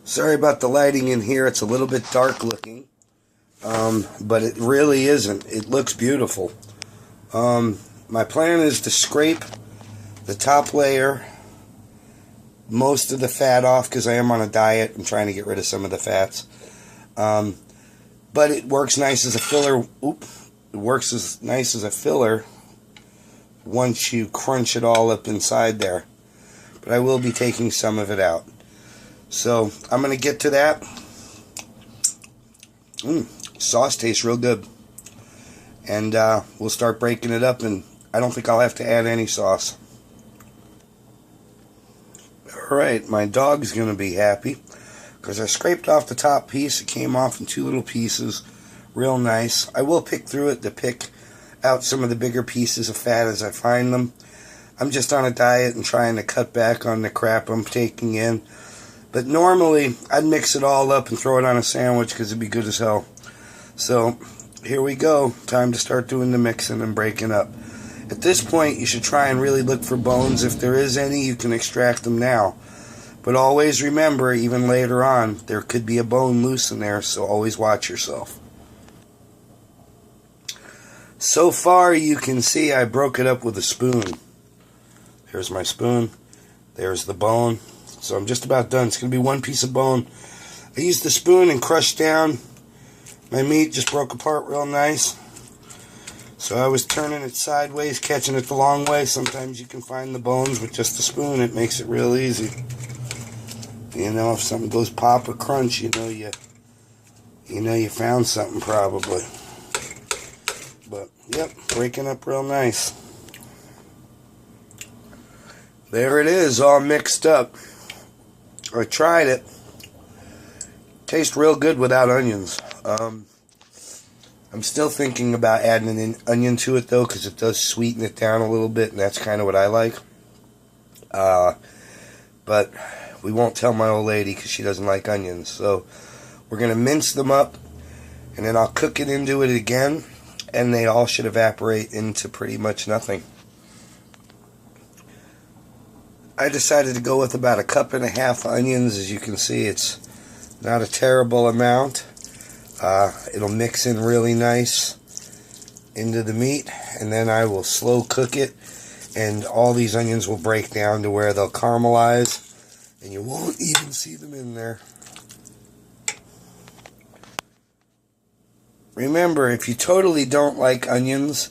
Sorry about the lighting in here. It's a little bit dark looking. But it really isn't. It looks beautiful. My plan is to scrape the top layer, most of the fat off, because I am on a diet. I'm trying to get rid of some of the fats. But it works nice as a filler. It works as nice as a filler once you crunch it all up inside there. But I will be taking some of it out. So I'm going to get to that. Sauce tastes real good. And we'll start breaking it up, and I don't think I'll have to add any sauce. Alright, my dog's going to be happy because I scraped off the top piece. It came off in 2 little pieces. Real nice. I will pick through it to pick out some of the bigger pieces of fat as I find them. I'm just on a diet and trying to cut back on the crap I'm taking in. But normally, I'd mix it all up and throw it on a sandwich because it'd be good as hell. So, here we go. Time to start doing the mixing and breaking up. At this point, you should try and really look for bones. If there is any, you can extract them now. But always remember, even later on, there could be a bone loose in there, so always watch yourself. So far, you can see I broke it up with a spoon. Here's my spoon. There's the bone. So I'm just about done. It's going to be 1 piece of bone. I used the spoon and crushed down. My meat just broke apart real nice. So I was turning it sideways, catching it the long way. Sometimes you can find the bones with just a spoon. It makes it real easy. You know, if something goes pop or crunch, you know you found something probably. But yep, breaking up real nice. There it is, all mixed up. I tried it. Tastes real good without onions. I'm still thinking about adding an onion to it though, because it does sweeten it down a little bit, and that's kind of what I like. But we won't tell my old lady because she doesn't like onions. So we're going to mince them up, and then I'll cook it into it again, and they all should evaporate into pretty much nothing. I decided to go with about 1.5 cups onions. As you can see, it's not a terrible amount. It'll mix in really nice into the meat, and then I will slow cook it, and all these onions will break down to where they'll caramelize, and you won't even see them in there. Remember, if you totally don't like onions,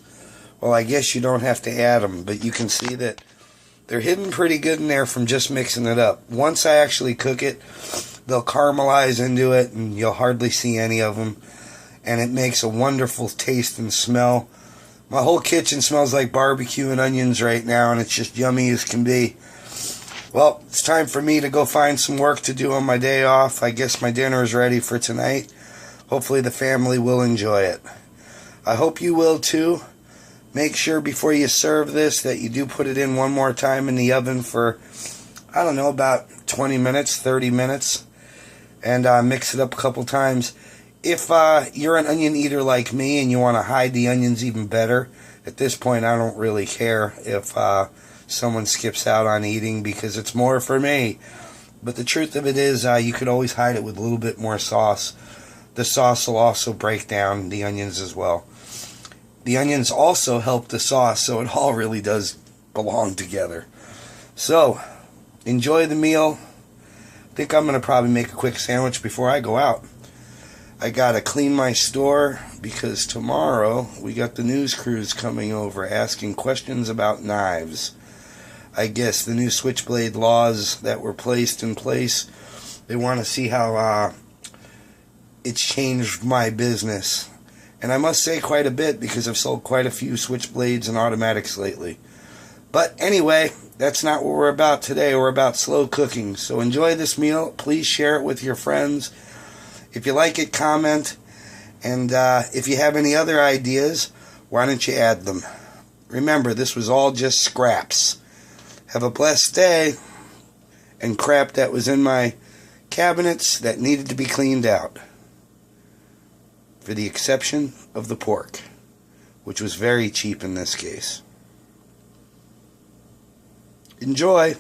well, I guess you don't have to add them, but you can see that they're hidden pretty good in there from just mixing it up. Once I actually cook it, they'll caramelize into it, and you'll hardly see any of them, and it makes a wonderful taste and smell. My whole kitchen smells like barbecue and onions right now, and it's just yummy as can be. Well, it's time for me to go find some work to do on my day off. I guess my dinner is ready for tonight. Hopefully the family will enjoy it. I hope you will too. Make sure before you serve this that you do put it in one more time in the oven for, I don't know, about 20 minutes, 30 minutes. And mix it up a couple times. If you're an onion eater like me and you want to hide the onions even better, at this point I don't really care if someone skips out on eating, because it's more for me. But the truth of it is, you could always hide it with a little bit more sauce. The sauce will also break down the onions as well. The onions also help the sauce, so it all really does belong together. So, enjoy the meal. I think I'm going to probably make a quick sandwich before I go out. I got to clean my store because tomorrow we got the news crews coming over asking questions about knives. I guess the new switchblade laws that were placed in place, they want to see how it's changed my business. And I must say quite a bit, because I've sold quite a few switchblades and automatics lately. But anyway, that's not what we're about today. We're about slow cooking. So enjoy this meal. Please share it with your friends. If you like it, comment. And if you have any other ideas, why don't you add them? Remember, this was all just scraps. Have a blessed day. And crap that was in my cabinets that needed to be cleaned out. For the exception of the pork, which was very cheap in this case. Enjoy!